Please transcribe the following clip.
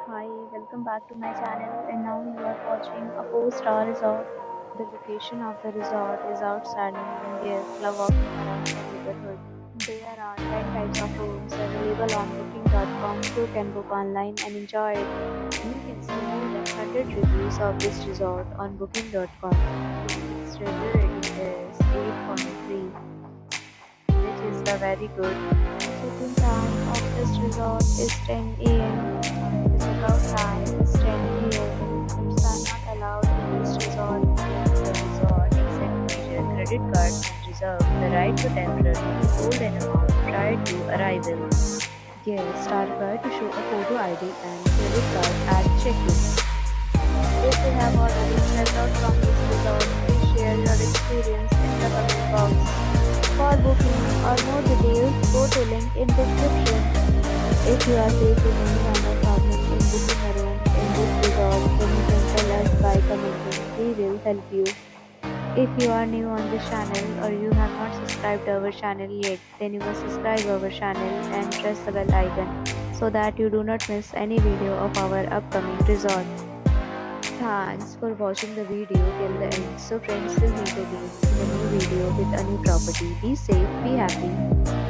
Hi, welcome back to my channel, and now you are watching a 4-star resort. The location of the resort is outstanding and guests love walking around the neighborhood. There are 10 types of rooms available on booking.com. You can book online and enjoy it. You can see more than 100 reviews of this resort on booking.com. Its review rating is 8.3, which is the very good. The check-in time of this resort is 10 a.m. The checkout time is 10 p.m. Pets are not allowed in this resort. The resort accepts major credit cards and reserves the right to temporarily hold an amount prior to arrival. Guests are required to show a photo ID and credit card at check-in. If you have already checked out from this resort, please share your experience in the comment box. For booking or more details, go to link in description. If you are facing any kind of problem in booking a room in this resort, then you can tell us by commenting. We will help you. If you are new on this channel or you have not subscribed our channel yet, then you must subscribe our channel and press the bell icon so that you do not miss any video of our upcoming resort. Thanks for watching the video till the end. So friends, will meet again in a new video with a new property. Be safe, be happy.